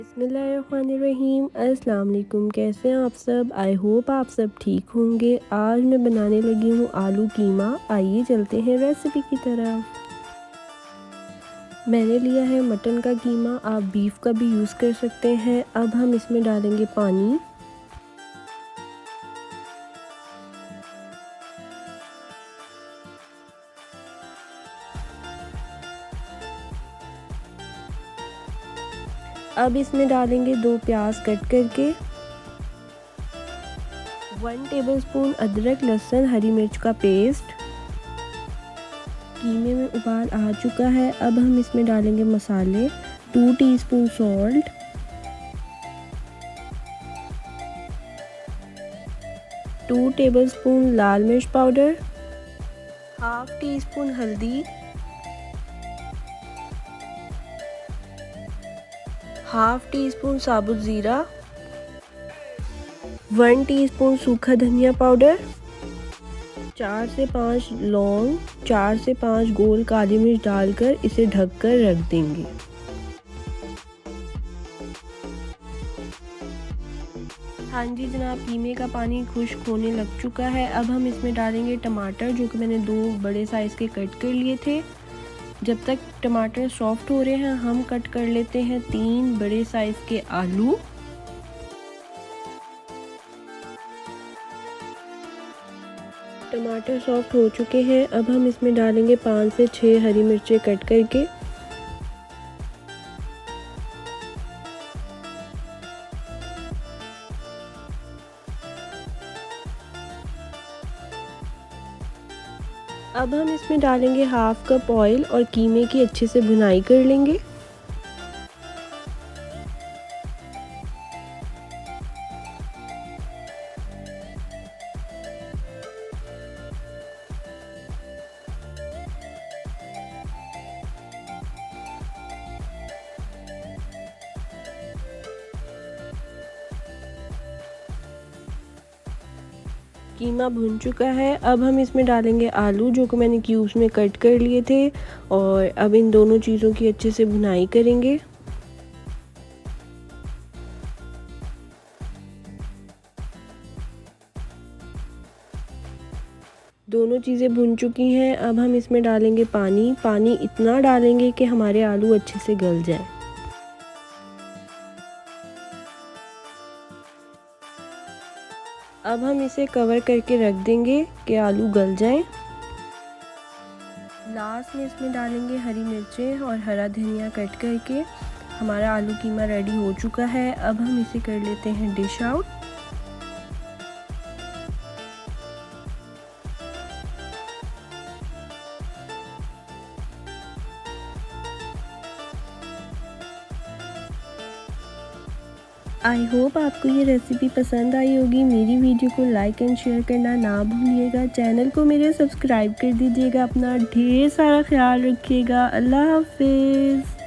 बिस्मिल्लाहिर्रहमानिर्रहीम। अस्सलाम वालेकुम। कैसे हैं आप सब? आई होप आप सब ठीक होंगे। आज मैं बनाने लगी हूँ आलू कीमा। आइए चलते हैं रेसिपी की तरफ। मैंने लिया है मटन का कीमा, आप बीफ का भी यूज़ कर सकते हैं। अब हम इसमें डालेंगे पानी। अब इसमें डालेंगे 2 प्याज कट करके, 1 टेबलस्पून अदरक लहसुन हरी मिर्च का पेस्ट। कीमे में उबाल आ चुका है। अब हम इसमें डालेंगे मसाले, 2 टीस्पून सॉल्ट, 2 टेबलस्पून लाल मिर्च पाउडर, हाफ टी स्पून हल्दी, हाफ टी स्पून साबुत ज़ीरा, 1 टीस्पून सूखा धनिया पाउडर, 4 से 5 लौंग, 4 से 5 गोल काली मिर्च डालकर इसे ढककर रख देंगे। हाँ जी जनाब, कीमे का पानी खुश्क होने लग चुका है। अब हम इसमें डालेंगे टमाटर, जो कि मैंने 2 बड़े साइज़ के कट कर लिए थे। जब तक टमाटर सॉफ्ट हो रहे हैं हम कट कर लेते हैं 3 बड़े साइज़ के आलू। टमाटर सॉफ्ट हो चुके हैं। अब हम इसमें डालेंगे 5 से 6 हरी मिर्चें कट करके। अब हम इसमें डालेंगे हाफ कप ऑयल और कीमे की अच्छे से भुनाई कर लेंगे। कीमा भुन चुका है। अब हम इसमें डालेंगे आलू, जो कि मैंने क्यूब्स में कट कर लिए थे, और अब इन दोनों चीज़ों की अच्छे से भुनाई करेंगे। दोनों चीज़ें भुन चुकी हैं। अब हम इसमें डालेंगे पानी। पानी इतना डालेंगे कि हमारे आलू अच्छे से गल जाए। अब हम इसे कवर करके रख देंगे कि आलू गल जाएं। लास्ट में इसमें डालेंगे हरी मिर्चें और हरा धनिया कट करके। हमारा आलू कीमा रेडी हो चुका है। अब हम इसे कर लेते हैं डिश आउट। आई होप आपको ये रेसिपी पसंद आई होगी। मेरी वीडियो को लाइक एंड शेयर करना ना भूलिएगा। चैनल को मेरे सब्सक्राइब कर दीजिएगा। अपना ढेर सारा ख्याल रखिएगा। अल्लाह हाफिज़।